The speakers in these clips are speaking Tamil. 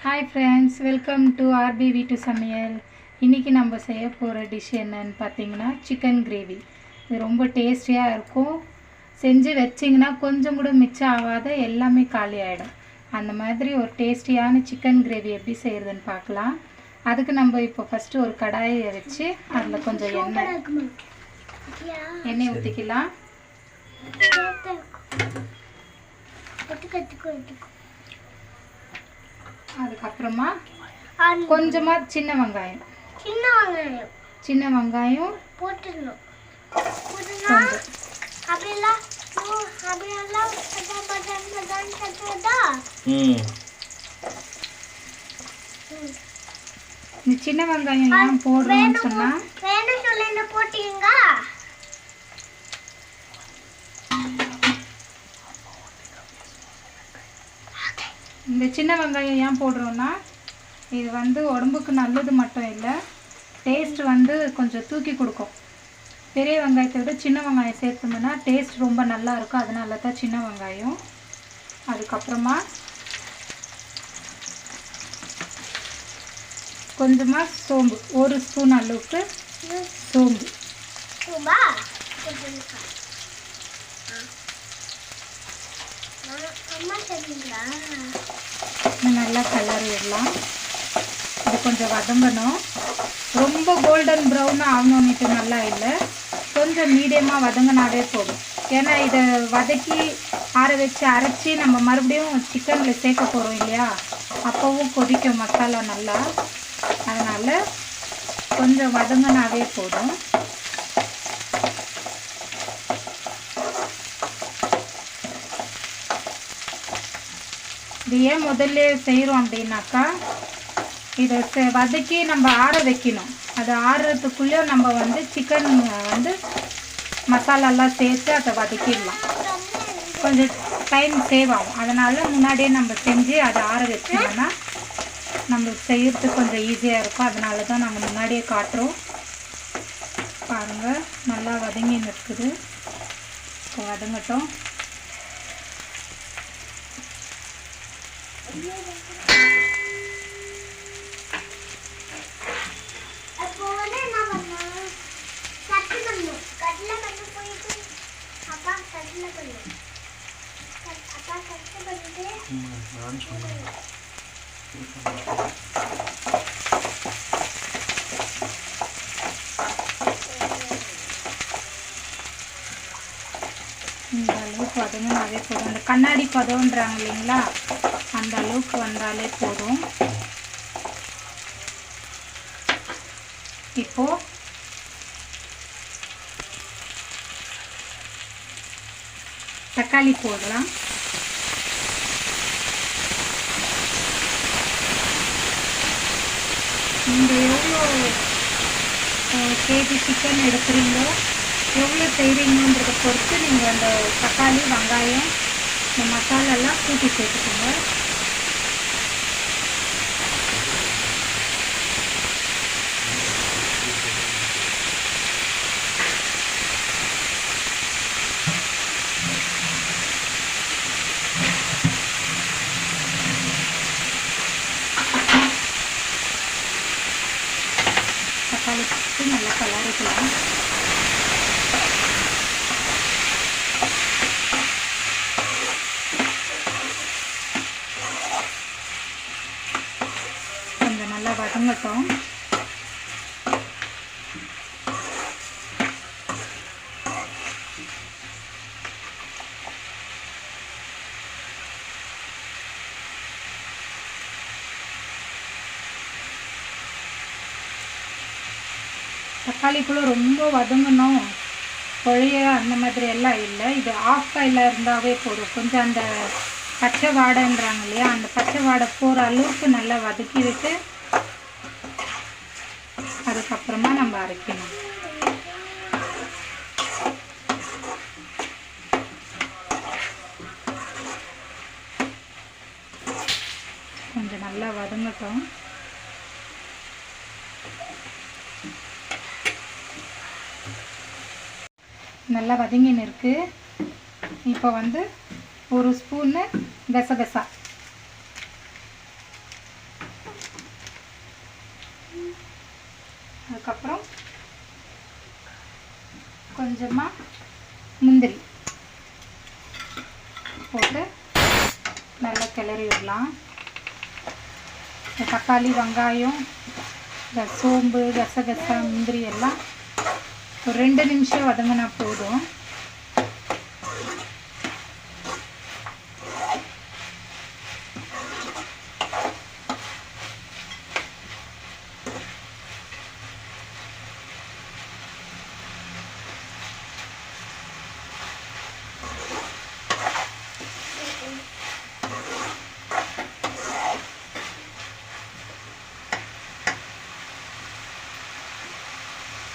Hi friends, welcome to RP வீட்டு சமையல். இன்றைக்கி நம்ம செய்ய போகிற டிஷ் என்னன்னு பார்த்தீங்கன்னா சிக்கன் கிரேவி. இது ரொம்ப டேஸ்டியாக இருக்கும். செஞ்சு வச்சிங்கன்னா கொஞ்சம் கூட மிச்சம் ஆகாத, எல்லாமே காலி ஆகிடும். அந்த மாதிரி ஒரு டேஸ்டியான சிக்கன் கிரேவி எப்படி செய்கிறதுன்னு பார்க்கலாம். அதுக்கு நம்ம இப்போ ஃபஸ்ட்டு ஒரு கடாயை வச்சு அதில் கொஞ்சம் எண்ணெய் ஊற்றிக்கலாம். அதுக்கப்புறமா கொஞ்சமாக சின்ன வெங்காயம் போட்டுடணும். இந்த சின்ன வெங்காயம் ஏன் போடுறோம்னு சொன்னா போட்டீங்க. இந்த சின்ன வெங்காயம் ஏன் போடுறோன்னா, இது வந்து உடம்புக்கு நல்லது மட்டும் இல்லை, டேஸ்ட் வந்து கொஞ்சம் தூக்கி கொடுக்கும். பெரிய வெங்காயத்தை விட சின்ன வெங்காயம் சேர்த்தோம்னா டேஸ்ட் ரொம்ப நல்லா இருக்கும். அதனால தான் சின்ன வெங்காயம். அதுக்கப்புறமா கொஞ்சமாக சோம்பு, ஒரு ஸ்பூன் அளவுக்கு சோம்பு. நல்லா கலர் விடலாம். இது கொஞ்சம் வதங்கணும். ரொம்ப கோல்டன் ப்ரௌன் ஆகணுன்னுட்டு நல்லா இல்லை, கொஞ்சம் மீடியமாக வதங்கினாவே போதும். ஏன்னா இதை வதக்கி ஆற வச்சு அரைச்சி நம்ம மறுபடியும் சிக்கனில் சேர்க்க போகிறோம் இல்லையா, அப்போவும் கொதிக்கும் மசாலா நல்லா. அதனால் கொஞ்சம் வதங்கினாவே போதும். இது ஏன் முதல்ல செய்கிறோம் அப்படின்னாக்கா, இதை வதக்கி நம்ம ஆற வைக்கணும். அது ஆறுறதுக்குள்ளே நம்ம வந்து சிக்கன் வந்து மசாலாலாம் சேர்த்து அதை வதக்கிடலாம். கொஞ்சம் டைம் சேவ் ஆகும். அதனால் முன்னாடியே நம்ம செஞ்சு அதை ஆற வச்சோம்னா நம்மளுக்கு செய்கிறதுக்கு கொஞ்சம் ஈஸியாக இருக்கும். அதனால தான் நாங்கள் முன்னாடியே காட்டுறோம். பாருங்கள், நல்லா வதங்கி நிற்குது. இப்போ வதங்கட்டும். இந்த அளவுக்கு வதங்கினாலே போதும். அந்த கண்ணாடி பதம்ன்றாங்க இல்லைங்களா, அந்த அளவுக்கு வந்தாலே போதும். இப்போ தக்காளி போடலாம். நீங்கள் எவ்வளோ கேஜி சிக்கன் எடுக்கிறீங்களோ, எவ்வளோ செய்கிறீங்கன்றதை பொறுத்து நீங்கள் அந்த தக்காளி, வெங்காயம், இந்த மசாலாலாம் கூட்டி சேர்த்துக்கோங்க. தக்காளி போட்டு நல்லா கலரிக்கலாம். கொஞ்சம் நல்லா வதங்கட்டும். தக்காளிக்குள்ளே ரொம்ப வதங்கணும், கொழைய அந்த மாதிரி எல்லாம் இல்லை. இது ஆஃப் பாயிலாக இருந்தாவே போதும். கொஞ்சம் அந்த பச்சை வாடைன்றாங்க இல்லையா, அந்த பச்சை வாடை போகிற அளவுக்கு நல்லா வதக்கி விட்டு அதுக்கப்புறமா நம்ம அரைக்கணும். கொஞ்சம் நல்லா வதங்கட்டும். நல்லா வதங்கின்னு இருக்குது. இப்போ வந்து ஒரு ஸ்பூன்னு கசகசா, அதுக்கப்புறம் கொஞ்சமாக முந்திரி போட்டு நல்லா கிளறி விடலாம். இந்த தக்காளி வெங்காயம் இந்த சோம்பு கசகசா முந்திரி எல்லாம் ஒரு 2 நிமிஷம் வதங்கினா போதும்.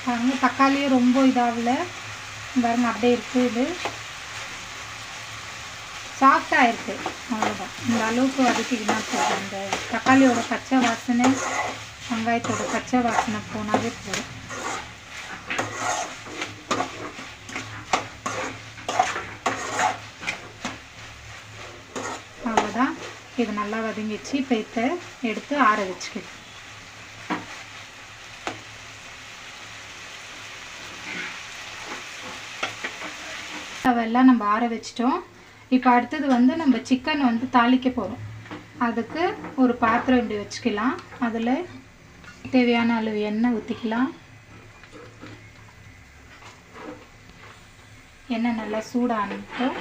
பாருங்க தக்காளியும் ரொம்ப இதாகல பாருங்க, அப்படியே இருக்குது. இது சாஃப்டாக இருக்குது. அவ்வளோதான், இந்த அளவுக்கு வதக்கிக்கினா போதும். அந்த தக்காளியோட பச்சை வாசனை வெங்காயத்தோட பச்சை வாசனை போனாவே போதும். அவ்வளோதான், இது நல்லா வதங்கிச்சு. இப்போ இதை எடுத்து ஆற வச்சுக்கிது. அதெல்லாம் நம்ம ஆற வச்சிட்டோம். இப்போ அடுத்தது வந்து நம்ம சிக்கன் வந்து தாளிக்க போகிறோம். அதுக்கு ஒரு பாத்திரம் இப்படி வச்சுக்கலாம். அதில் தேவையான அளவு எண்ணெய் ஊற்றிக்கலாம். எண்ணெய் நல்லா சூடானட்டும்.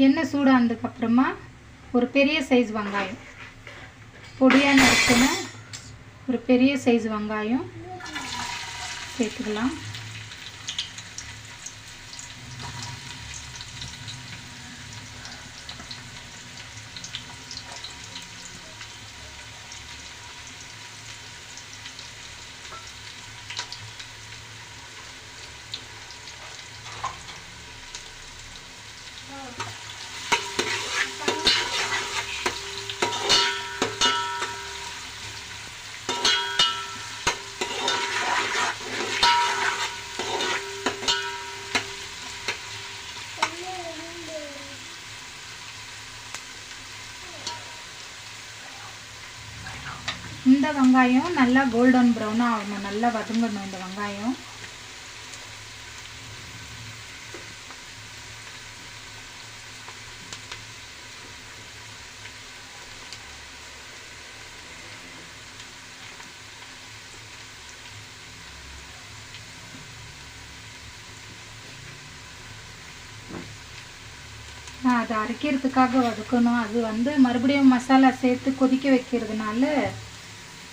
எண்ணெய் சூடானதுக்கப்புறமா ஒரு பெரிய சைஸ் வெங்காயம், பொடியாக நறுக்கின ஒரு பெரிய சைஸ் வெங்காயம் சேர்த்துக்கலாம். இந்த வெங்காயம் நல்லா கோல்டன் ப்ரௌனாக ஆகணும், நல்லா வதங்கணும் இந்த வெங்காயம். அதை அரைக்கிறதுக்காக வதக்கணும். அது வந்து மறுபடியும் மசாலா சேர்த்து கொதிக்க வைக்கிறதுனால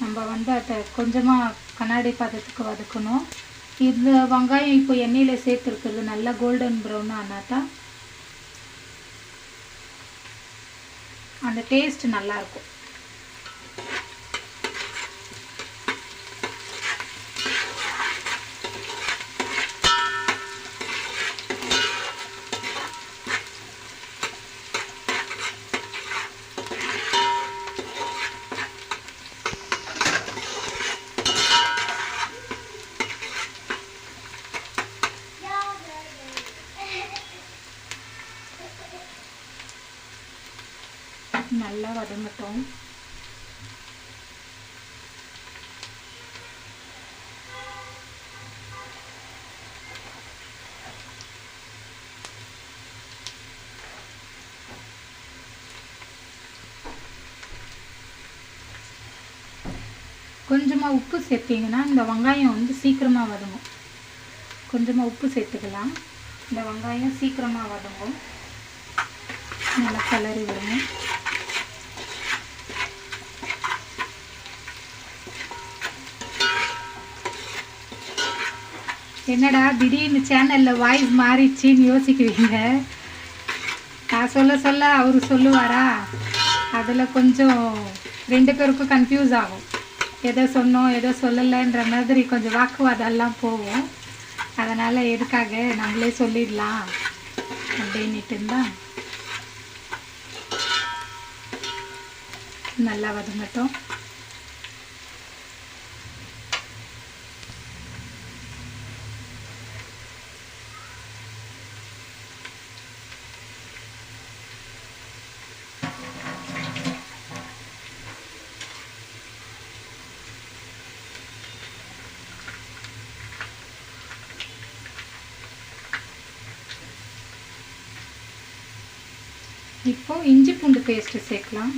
நம்ம வந்து அதை கொஞ்சமாக கண்ணாடி பதத்துக்கு வதக்கணும். இந்த வெங்காயம் இப்போ எண்ணெயில் சேர்த்துருக்குறது நல்லா கோல்டன் ப்ரௌன் ஆனாதான் அந்த டேஸ்ட் நல்லாயிருக்கும். நல்லா வதங்கட்டும். கொஞ்சமாக உப்பு சேர்த்திங்கன்னா இந்த வெங்காயம் வந்து சீக்கிரமாக வதங்கும். கொஞ்சமாக உப்பு சேர்த்துக்கலாம். இந்த வெங்காயம் சீக்கிரமாக வதங்கும். நல்லா கிளறி விடுங்க. என்னடா திடீர்னு சேனலில் வாய்ஸ் மாறிடுச்சின்னு யோசிக்குவீங்க. நான் சொல்ல சொல்ல அவர் சொல்லுவாரா, அதில் கொஞ்சம் 2 பேருக்கும் கன்ஃபியூஸ் ஆகும். எதை சொன்னோம் எதை சொல்லலைன்ற மாதிரி கொஞ்சம் வாக்குவாதெல்லாம் போகும். அதனால் எதுக்காக நம்மளே சொல்லிடலாம் அப்படின்ட்டு தான். நல்லா வதங்கட்டும். இப்போ இஞ்சி பூண்டு பேஸ்ட்டு சேர்க்கலாம்.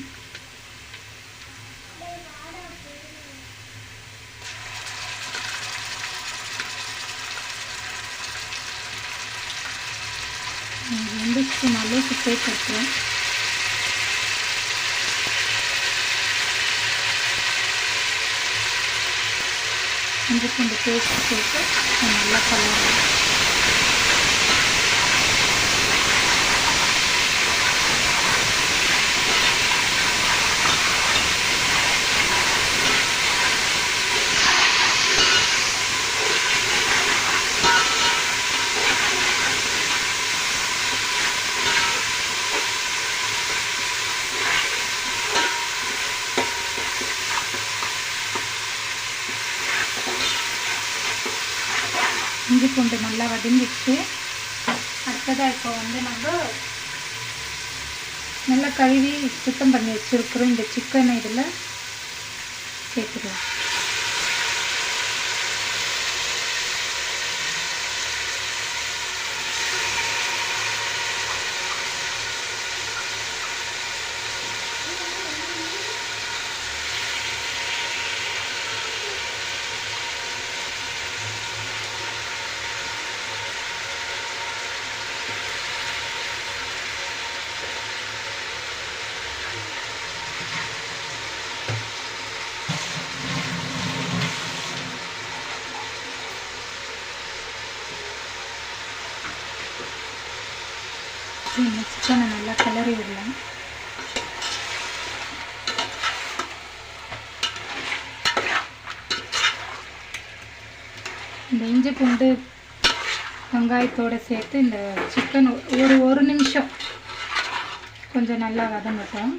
ஸ்பூன் அளவுக்கு சேர்த்துருக்குறேன். இஞ்சி பூண்டு பேஸ்ட் சேர்த்து நல்லா கலரணும். இஞ்சி பூண்டு நல்லா வதங்கிடுச்சு. அடுத்ததாக இப்போ நம்ம நல்லா கழுவி சுத்தம் பண்ணி வச்சுருக்குறோம் இந்த சிக்கனை இதில் சேர்த்துக்கலாம். இந்த சிக்கனை நல்லா கிளறி விடலாம். இந்த இஞ்சி பூண்டு வெங்காயத்தோடு சேர்த்து இந்த சிக்கன் ஒரு நிமிஷம் கொஞ்சம் நல்லா வதங்கட்டும்.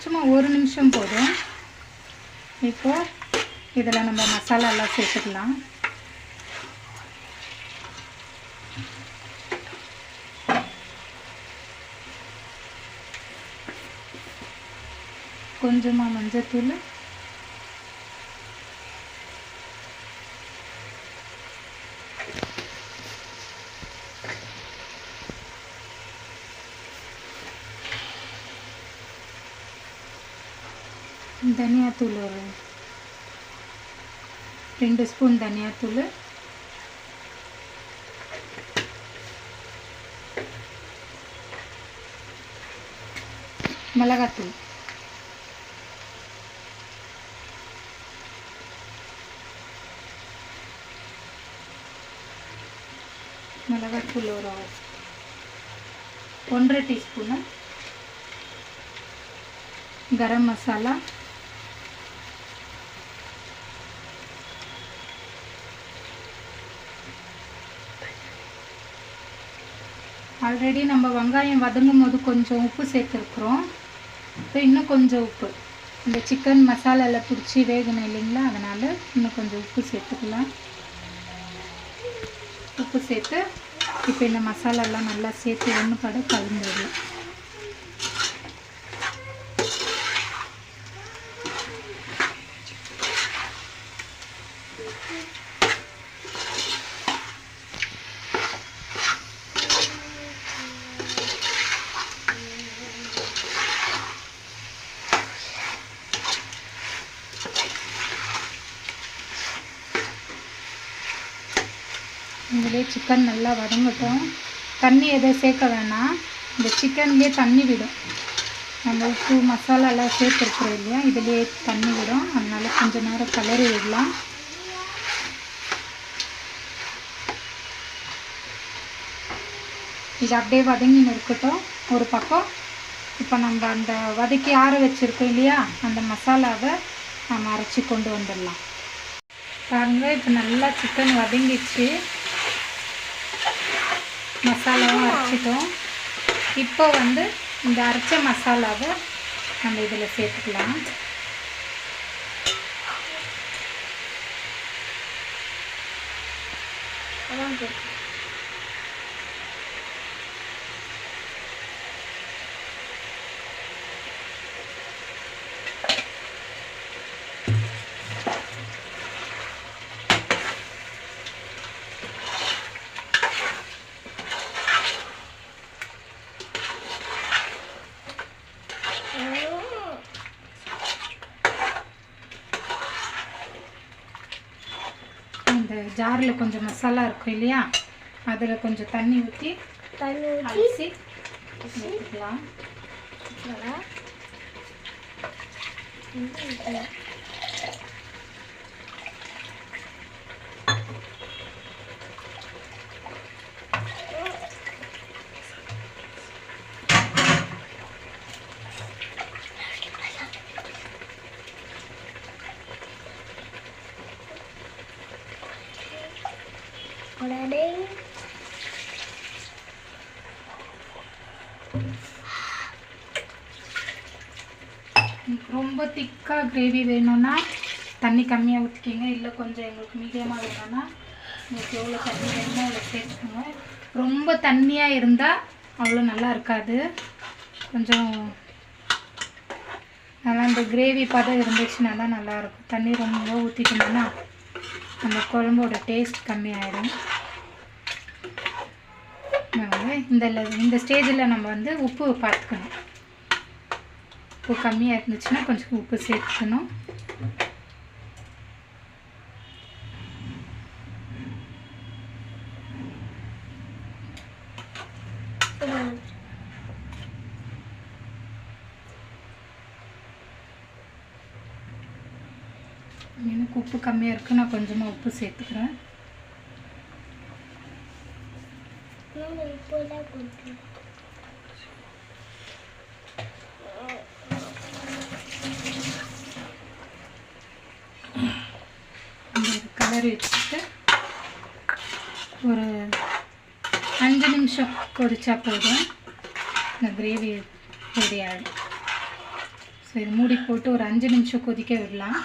சும்மா ஒரு நிமிஷம் போதும். இப்போ இதில் நம்ம மசாலாலாம் சேர்த்துக்கலாம். கொஞ்சமாக மஞ்சத்தூள், தனியாத்தூள் ஒரு 2 ஸ்பூன் தனியாத்தூள், மிளகாத்தூள், மிளகாத்தூள் ஒரு 1.5 டீஸ்பூனு, கரம் மசாலா, ஆல்ரெடி நம்ம வெங்காயம் வதங்கும் போது கொஞ்சம் உப்பு சேர்த்துருக்குறோம். இப்போ இன்னும் கொஞ்சம் உப்பு, இந்த சிக்கன் மசாலாவில் பிடிச்சி வேகணும் இல்லைங்களா, அதனால் இன்னும் கொஞ்சம் உப்பு சேர்த்துக்கலாம். உப்பு சேர்த்து இப்போ இந்த மசாலாலாம் நல்லா சேர்த்து ஒன்று பட கலந்துடலாம். இதிலே சிக்கன் நல்லா வதங்கட்டும். தண்ணி எதுவும் சேர்க்க வேணாம், இந்த சிக்கன்லேயே தண்ணி விடும். நம்ம உப்பு மசாலாலாம் சேர்த்துருக்குறோம் இல்லையா, இதிலே தண்ணி விடும். அதனால் கொஞ்சம் நேரம் கலரி விடலாம். இது அப்படியே வதங்கின்னு இருக்கட்டும் ஒரு பக்கம். இப்போ நம்ம அந்த வதக்கி ஆற வச்சுருக்கோம் இல்லையா, அந்த மசாலாவை நம்ம அரைச்சி கொண்டு வந்துடலாம். பாருங்கள், இப்போ நல்லா சிக்கன் வதங்கிடுச்சு, மசாலாவும் அரைச்சிட்டோம். இப்போ இந்த அரைச்ச மசாலாவை நம்ம இதில் சேர்த்துக்கலாம். ஜாரில் கொஞ்சம் மசாலா இருக்கும் இல்லையா, அதில் கொஞ்சம் தண்ணி ஊற்றி அரிசி ஊற்றிக்கலாம். ரொம்ப திக்காக கிரேவி வேணும்னா தண்ணி கம்மியாக ஊற்றிக்கிங்க. இல்லை கொஞ்சம் எங்களுக்கு மீடியமாக வேணும்னா உங்களுக்கு எவ்வளோ தண்ணி வேணுமோ அவ்வளோ சேர்த்துக்கோங்க. ரொம்ப தண்ணியாக இருந்தால் அவ்வளோ நல்லா இருக்காது. கொஞ்சம் நல்லா இந்த கிரேவி பதம் இருந்துச்சுன்னா தான் நல்லாயிருக்கும். தண்ணி ரொம்ப ஊற்றிட்டோம்னா அந்த குழம்போட டேஸ்ட் கம்மியாயிடும். இந்த ஸ்டேஜில் நம்ம வந்து உப்பு பார்த்துக்கணும். உப்பு கம்மியாக இருந்துச்சுன்னா கொஞ்சம் உப்பு சேர்த்துக்கணும். எனக்கு உப்பு கம்மியாக இருக்குது, நான் கொஞ்சமாக உப்பு சேர்த்துக்கிறேன். கலரி வச்சுட்டு ஒரு 5 நிமிஷம் கொதிச்சா போதும், இந்த கிரேவி ரெடி ஆகிடும். ஸோ இது மூடி போட்டு ஒரு 5 நிமிஷம் கொதிக்க விடலாம்.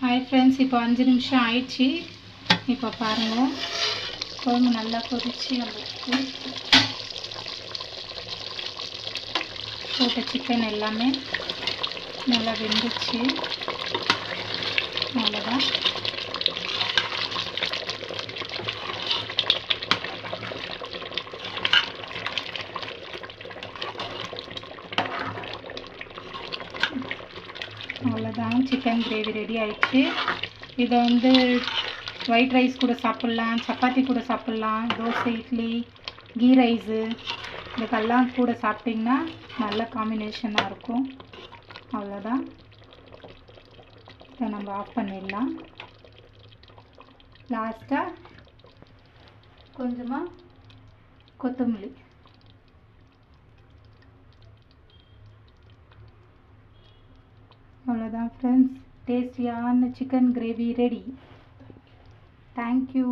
ஹாய் ஃப்ரெண்ட்ஸ், இப்போ 5 நிமிஷம் ஆயிடுச்சு. இப்போ பாருங்கள், குழம்பு நல்லா கொதிச்சு வந்துருக்கு. போட்ட சிக்கன் எல்லாமே நல்லா வெந்துச்சு. அவ்வளோதான். அவ்வளோதான், சிக்கன் கிரேவி ரெடி ஆயிடுச்சு. இதை வந்து ஒயிட் ரைஸ் கூட சாப்பிட்லாம், சப்பாத்தி கூட சாப்பிட்லாம், தோசை, இட்லி, கீ ரைஸு இதுக்கெல்லாம் கூட சாப்பிட்டிங்கன்னா நல்ல காம்பினேஷனாக இருக்கும். அவ்வளோதான், இதை நம்ம ஆஃப் பண்ணிடலாம். லாஸ்ட்டாக கொஞ்சமாக கொத்தமல்லி. அவ்வளோதான் ஃப்ரெண்ட்ஸ், டேஸ்டியான சிக்கன் கிரேவி ரெடி. தேங்க்யூ.